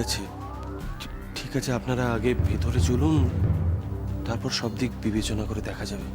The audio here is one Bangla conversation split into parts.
আছে, ঠিক আছে, আপনারা আগে ভেতরে চলুন, তারপর সব দিক বিবেচনা করে দেখা যাবে।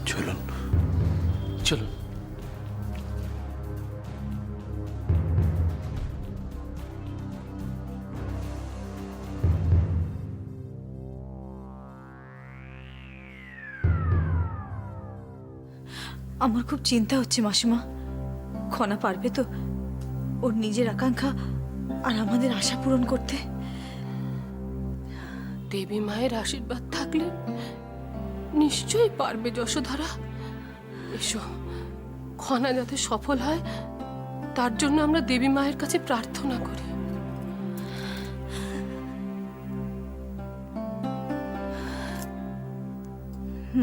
চলুন চলুন। আমার খুব চিন্তা হচ্ছে মাসিমা, খনা পারবে তো ওর নিজের আকাঙ্ক্ষা আর আমাদের আশা পূরণ করতে? দেবী মায়ের আশীর্বাদ থাকলে নিশ্চয়ই পারবে যশোধরা। এসো, খনা যাতে সফল হয় তার জন্য আমরা দেবী মায়ের কাছে প্রার্থনা করি।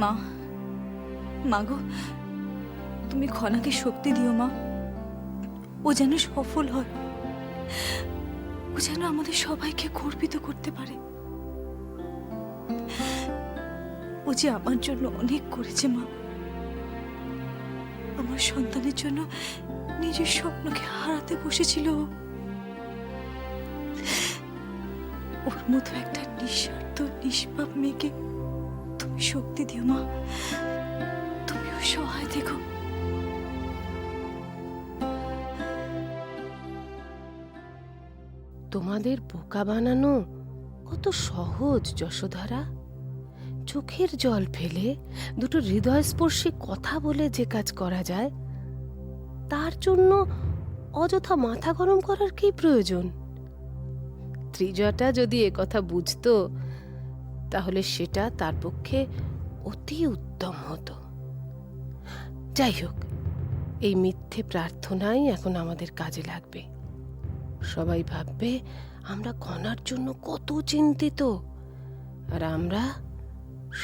মা, মাগো, তুমি খনাকে শক্তি দিও মা, ও যেন সফল হয়, ও যেন আমাদের সবাইকে গর্বিত করতে পারে। ও যে আমার জন্য অনেক করেছে মা, আমার সন্তানের জন্য নিজের স্বপ্নকে হারাতে বসেছিল ও। ওর মতো একটা নিঃস্বার্থ নিষ্পাপ মেয়েকে তুমি শক্তি দিও মা, তুমিও সহায় দেখো। তোমাদের বোকা বানানো কত সহজ যশোধরা। চোখের জল ফেলে দুটো হৃদয়স্পর্শী কথা বলে যে কাজ করা যায়, তার জন্য অযথা মাথা গরম করার কি প্রয়োজন? ত্রিজটা যদি কথা বুঝতো তাহলে সেটা তার পক্ষে অতি উত্তম হতো। যাই হোক, এই মিথ্যে প্রার্থনাই এখন আমাদের কাজে লাগবে। সবাই ভাববে আমরা খনার জন্য কত চিন্তিত, আর আমরা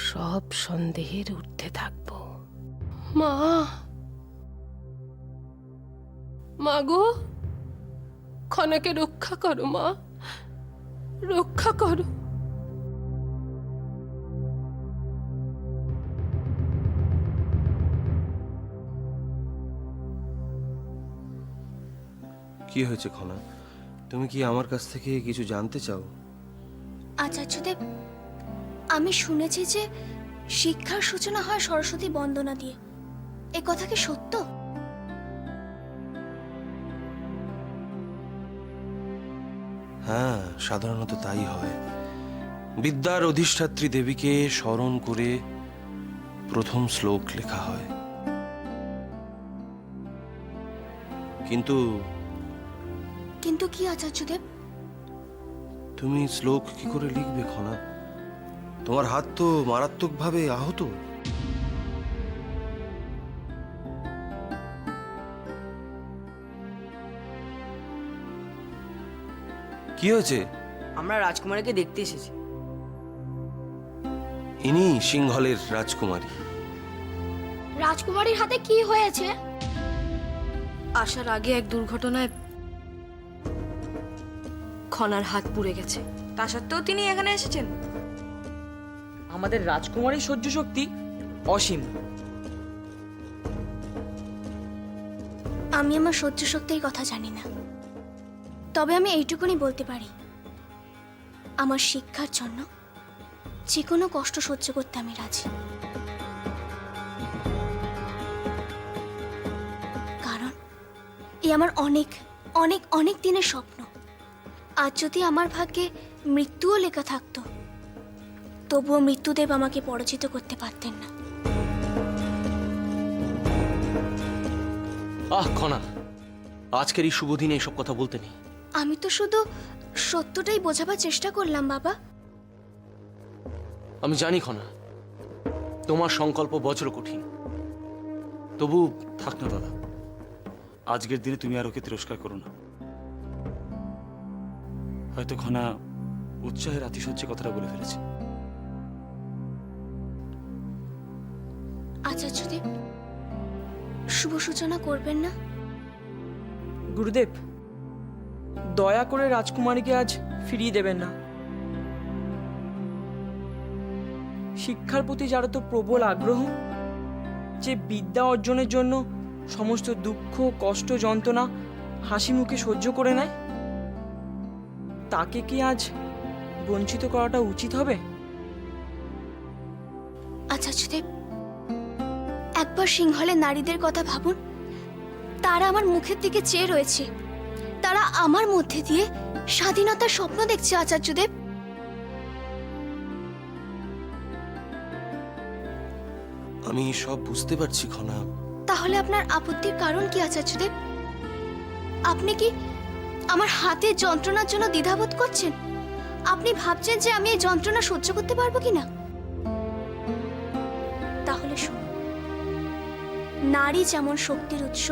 সব সন্দেহের ঊর্ধ্বে থাকব। মা, মাগো, খনাকে রক্ষা করো মা, রক্ষা করো। কি হয়েছে খনা? তুমি কি আমার কাছ থেকে কিছু জানতে চাও? আচার্যদেব, আমি শুনেছি যে শিক্ষার সূচনা হয় সরস্বতী বন্দনা দিয়ে। এ কথা কি সত্য? হ্যাঁ, সাধারণত তাই হয়। বিদ্যার অধিষ্ঠাত্রী দেবীকে স্মরণ করে প্রথম শ্লোক লেখা হয়। কিন্তু কিন্তু কি আচার্যদেব? তুমি শ্লোক কি করে লিখবে খনা? তোমার হাত তো মারাত্মকভাবে আহত। কি হয়েছে? আমরা রাজকুমারীকে দেখতে এসেছি। ইনি সিংহলের রাজকুমারী। রাজকুমারীর হাতে কি হয়েছে? আসার আগে এক দুর্ঘটনায় খনার হাত পুড়ে গেছে, তা সত্ত্বেও তিনি এখানে এসেছেন। আমাদের রাজকুমারীর সহ্য শক্তি অসীম। আমি আমার সহ্য শক্তির কথা জানি না, তবে আমি এইটুকুনি বলতে পারি, আমার শিক্ষার জন্য যে কোনো কষ্ট সহ্য করতে আমি রাজি। কারণ এ আমার অনেক অনেক অনেক দিনের স্বপ্ন। আজ যদি আমার ভাগ্যে মৃত্যুও লেখা থাকতো, তবুও মৃত্যুদেব আমাকে পরাজিত করতে পারতেন না। খনা, আজকের এই শুভ দিনে এসব কথা বলতে নেই। আমি তো শুধু সত্যটাই বোঝাবার চেষ্টা করলাম বাবা। আমি জানি খনা, তোমার সংকল্প বজ্র কঠিন, তবু থাক না দাদা, আজকের দিনে তুমি আর ওকে তিরস্কার করো না। হয়তো খনা উৎসাহের আতিশয্যে কথাটা বলে ফেলেছে। আচার্যদেব, শুভ সূচনা করবেন না? গুরুদেব, দয়া করে রাজকুমারীকে আজ ফিরিয়ে দেবেন না। শিক্ষার প্রতি যারা তো প্রবল আগ্রহ, যে বিদ্যা অর্জনের জন্য সমস্ত দুঃখ কষ্ট যন্ত্রণা হাসি মুখে সহ্য করে নেয়, তাকে কি আজ বঞ্চিত করাটা উচিত হবে? আচার্যদেব, একবার সিংহলের নারীদের কথা ভাবুন। তারা আমার মুখের দিকে চেয়ে রয়েছে, তারা আমার মধ্যে দিয়ে স্বাধীনতার স্বপ্ন দেখছে আচার্যদেব। আমি সব বুঝতে পারছি খনা। তাহলে আপনার আপত্তির কারণ কি আচার্যদেব? আপনি কি আমার হাতে যন্ত্রণার জন্য দ্বিধাবোধ করছেন? আপনি ভাবছেন যে আমি এই যন্ত্রণা সহ্য করতে পারবো কিনা? তাহলে শুনুন, নারী যেমন শক্তির উৎস,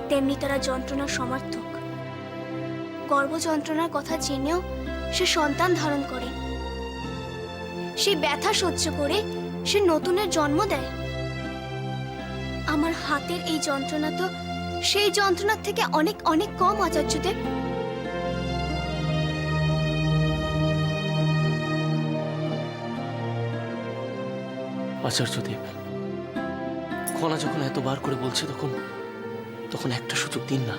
তেমনি তারা যন্ত্রণার সমার্থক। গর্ভ যন্ত্রণার কথা জেনেও সে সন্তান ধারণ করে, সেই ব্যথা সহ্য করে সে নতুনের জন্ম দেয়। আমার হাতের এই যন্ত্রণা তো সেই যন্ত্রণার থেকে অনেক অনেক কম আচার্যদেব। আচার্যদেব, খনা যখন এতবার করে বলছে তখন একটা সুযোগ দিন না।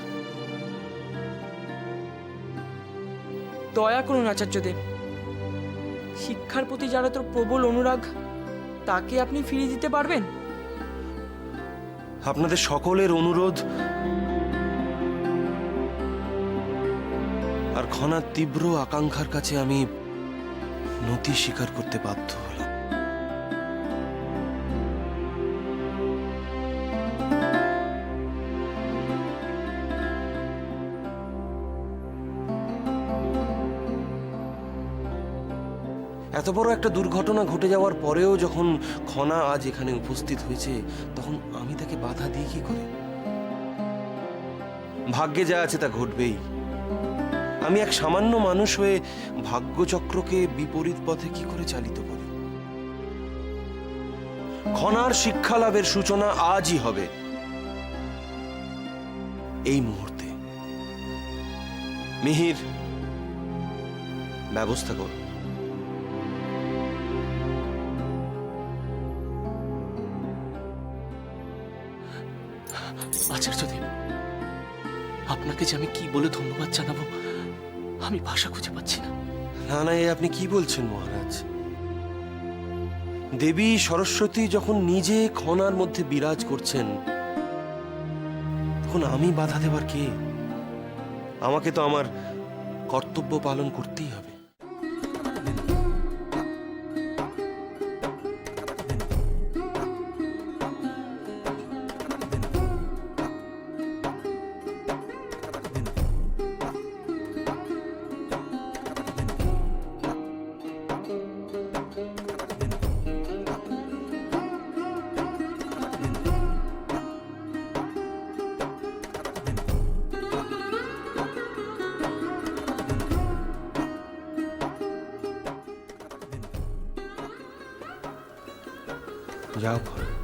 দয়া করুন আচার্যদেব, শিক্ষার প্রতি যারা তোর প্রবল অনুরাগ, তাকে আপনি ফিরিয়ে দিতে পারবেন? আপনাদের সকলের অনুরোধ আর খনার তীব্র আকাঙ্ক্ষার কাছে আমি নতি স্বীকার করতে বাধ্য হলাম। এত বড় একটা দুর্ঘটনা ঘটে যাওয়ার পরেও যখন খনা আজ এখানে উপস্থিত হয়েছে, তখন আমি তাকে বাধা দিই কি করে? ভাগ্যে যা আছে তা ঘটবেই। আমি এক সামান্য মানুষ হয়ে ভাগ্যচক্রকে বিপরীত পথে কি করে চালিত করি? খনার শিক্ষা লাভের সূচনা আজই হবে, এই মুহূর্তে। মিহির, ব্যবস্থা কর। আচার্যদেব, আপনাকে যে আমি কি বলে ধন্যবাদ জানাবো আমি ভাষা খুঁজে পাচ্ছি না। না না, এ আপনি কি বলছেন মহারাজ? দেবী সরস্বতী যখন নিজে খনার মধ্যে বিরাজ করছেন, তখন আমি বাধা দেবার কে? আমাকে তো আমার কর্তব্য পালন করতেই হবে। যাও খনা।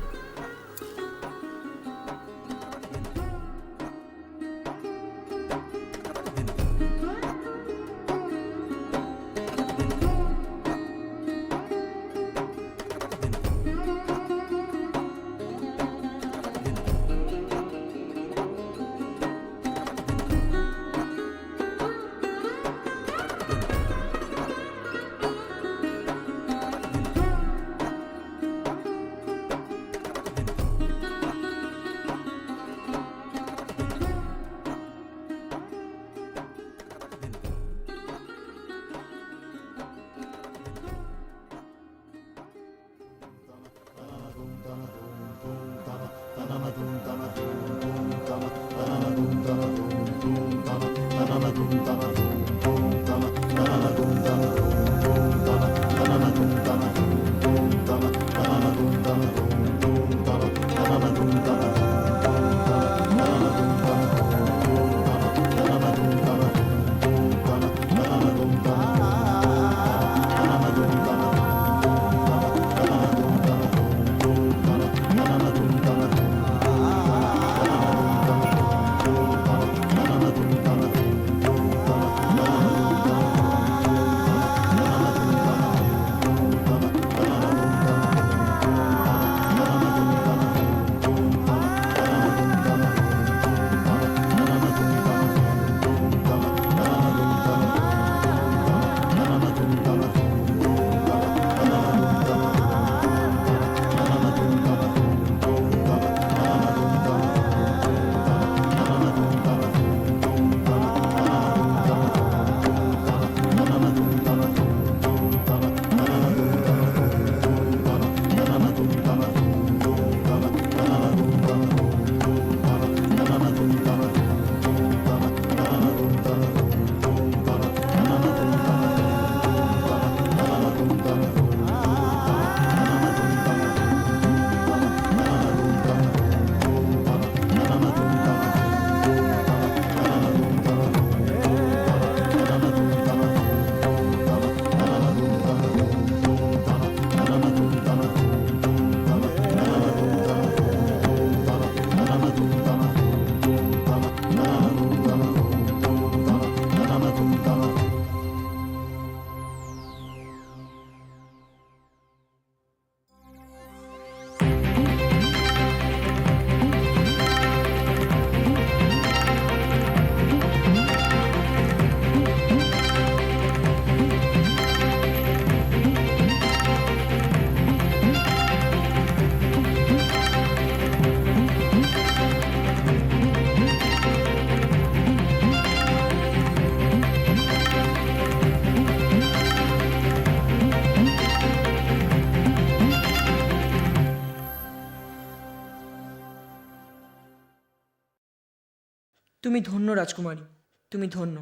তুমি ধন্য রাজকুমারী, তুমি ধন্য।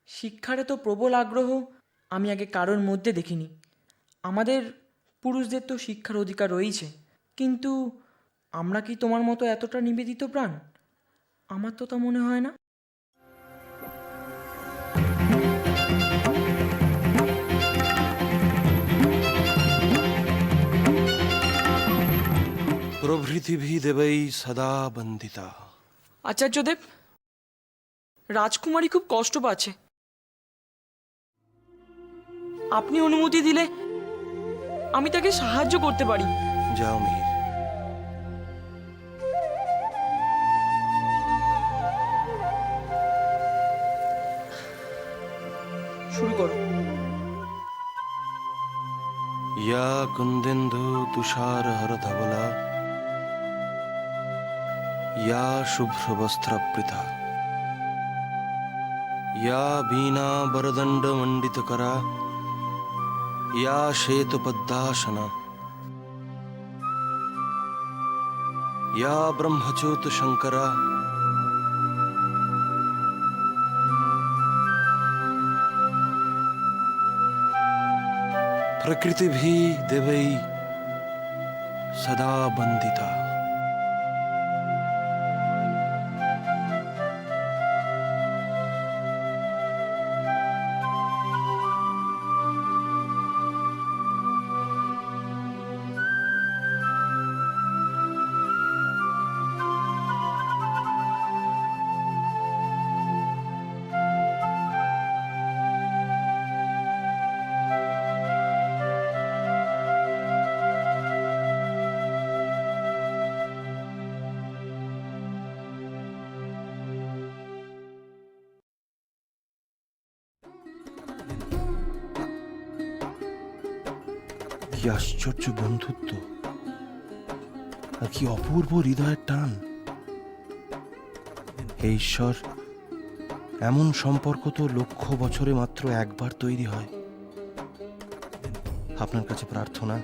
শিক্ষার এত প্রবল আগ্রহ আমি আগে কারোর মধ্যে দেখিনি। আমাদের পুরুষদের তো শিক্ষার অধিকার রয়েছে, কিন্তু আমরা কি তোমার মতো এতটা নিবেদিত প্রাণ? আমার তো তা মনে হয় না। প্রভৃতিভি দেবৈ সদা বন্দিতা। আচার্যদেব, রাজকুমারী খুব কষ্ট পাচ্ছে। আপনি অনুমতি দিলে আমি তাকে সাহায্য করতে পারি। যাও মিহির। শুরু করো। या कुंदेन्दु तुषार हर धवला, या शुभ्र वस्त्रप्रीता, या वीणा वरदंड मंडित करा, या श्वेत पद्मासना, या ब्रह्मच्युत शंकरा, प्रकृतिभि देवै सदा बंदिता। কি আশ্চর্য বন্ধুত্ব, আর কি অপূর্ব হৃদয়ের টান। হে ঈশ্বর, এমন সম্পর্ক তো লক্ষ বছরে মাত্র একবার তৈরি হয়। আপনার কাছে প্রার্থনা,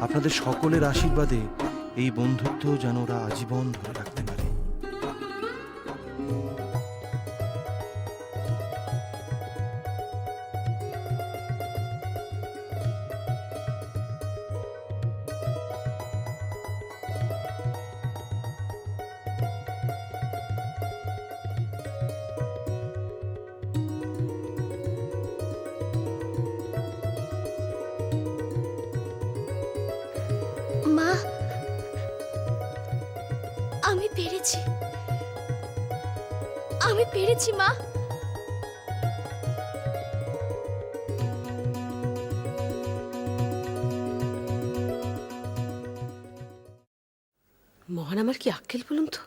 আপনাদের সকলের আশীর্বাদে এই বন্ধুত্ব যেন ওরা আজীবন ধরে রাখতে পারে। মা, আমি পেরেছি, আমি পেরেছি মা। মহান আমার কি আক্কেল বলুন তো?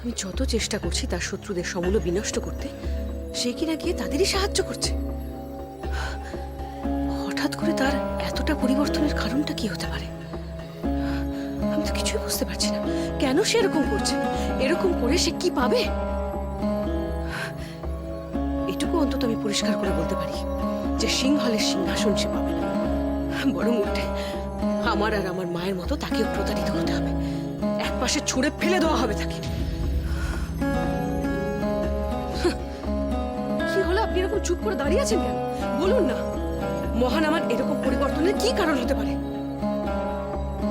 আমি যত চেষ্টা করছি তার শত্রুদের সমূল বিনষ্ট করতে, সে কিনা গিয়ে তাদেরই সাহায্য করছে। হঠাৎ করে তার এতটা পরিবর্তনের কারণটা কি হতে পারে? আমি তো কিছুই বুঝতে পারছি না। কেন সে এরকম করছে? এরকম করে সে কি পাবে? এটুকু অন্তত আমি পরিষ্কার করে বলতে পারি যে সিংহলের সিংহাসন সে পাবে না, বরং উল্টে আমার আর আমার মায়ের মতো তাকেও প্রতারিত হতে হবে। এক পাশে ছুঁড়ে ফেলে দেওয়া হবে তাকে। কি হলো, আপনি এরকম চুপ করে দাঁড়িয়ে আছেন কেন? বলুন না, মহান আমার এরকম পরিবর্তনের কি কারণ হতে পারে?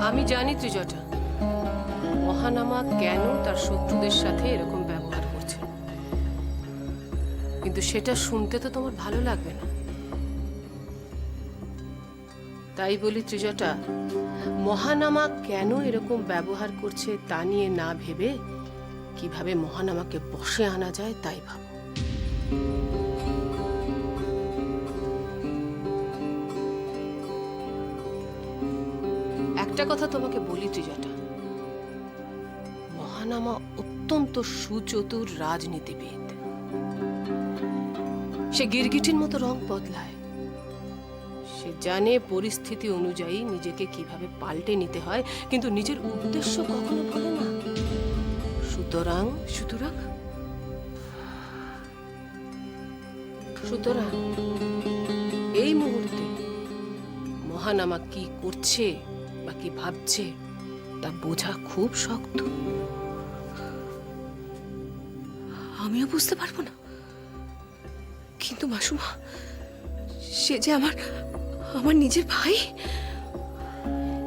আমি জানি ত্রিজটা, মহানামা কেন তার শত্রুদের সাথে এরকম ব্যবহার করছে, কিন্তু সেটা শুনতে তো তোমার ভালো লাগবে না। তাই বলি ত্রিজটা, মহানামা কেন এরকম ব্যবহার করছে তা নিয়ে না ভেবে কিভাবে মহানামাকে বশে আনা যায় তাই ভাবো। একটা কথা তোমাকে বলি ত্রিজটা, মহানামা অত্যন্ত সুচতুর রাজনীতিবিদ। সে গিরগিটির মতো রং বদলায়। সে জানে পরিস্থিতি অনুযায়ী নিজেকে কিভাবে পাল্টে নিতে হয়, কিন্তু নিজের উদ্দেশ্য কখনো বলে না। সুতরাং সুতরাং সুতরাং এই মুহূর্তে মহানামা কি করছে বা কি ভাবছে তা বোঝা খুব শক্ত। আমিও বুঝতে পারবো না? কিন্তু মাসুমা, সে যে আমার আমার নিজের ভাই।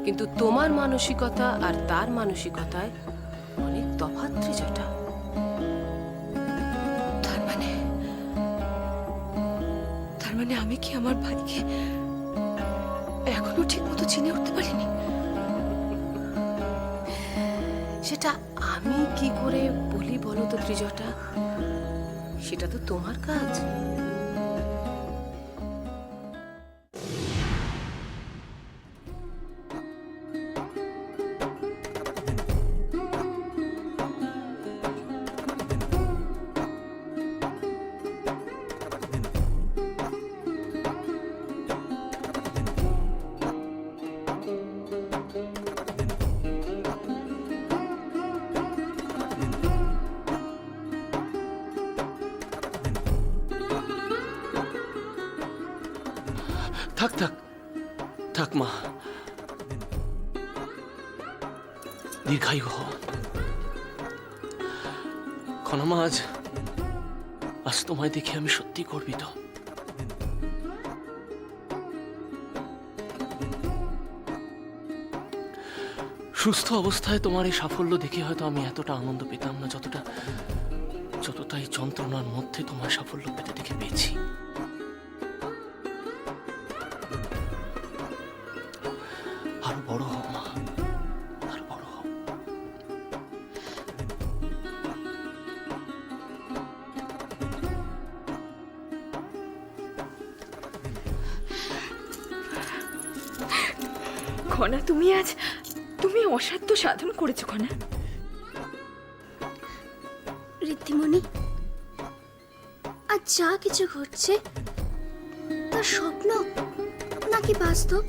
কিন্তু তোমার মানসিকতা আর তার মানসিকতায় অনেক তফাৎ ত্রিজটা। তার মানে আমি কি আমার ভাইকে এখনো ঠিক মতো চিনে উঠতে পারিনি? সেটা আমি কি করে বলি বলো তো ত্রিজটা? সেটা তো তোমার কাজ। থাক থাক থাক মা, দীর্ঘায়ু হ। খনামা, আজ তোমায় দেখে আমি সত্যি গর্বিত। সুস্থ অবস্থায় তোমার এই সাফল্য দেখে হয়তো আমি এতটা আনন্দ পেতাম না, যতটা এই যন্ত্রণার মধ্যে তোমার সাফল্য পেতে দেখে পেয়েছি। আরো বড় হও মা, আরো বড় হও। খনা, তুমি অসাধ্য সাধন করেছো খনা। ঋদ্ধিমণি, আজ যা কিছু ঘটছে তা স্বপ্ন নাকি বাস্তব?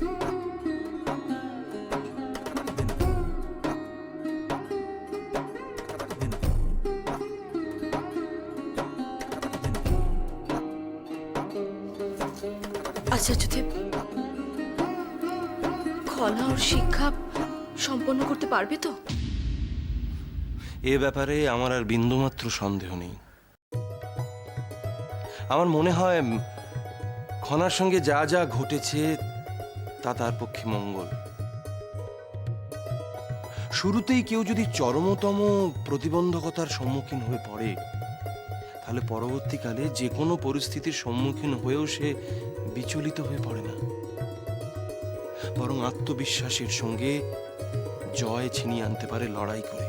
আচার্যদেব, খনা ওর শিক্ষা সম্পন্ন করতে পারবে তো? এ ব্যাপারে আমার আর বিন্দুমাত্র সন্দেহ নেই। আমার মনে হয় খনার সঙ্গে যা যা ঘটেছে তা তার পক্ষে মঙ্গল। শুরুতেই কেউ যদি চরমতম প্রতিবন্ধকতার সম্মুখীন হয়ে পড়ে, তাহলে পরবর্তীকালে যে কোনো পরিস্থিতির সম্মুখীন হয়েও সে বিচলিত হয়ে পড়ে না, বরং আত্মবিশ্বাসের সঙ্গে জয় ছিনিয়ে আনতে পারে লড়াই করে।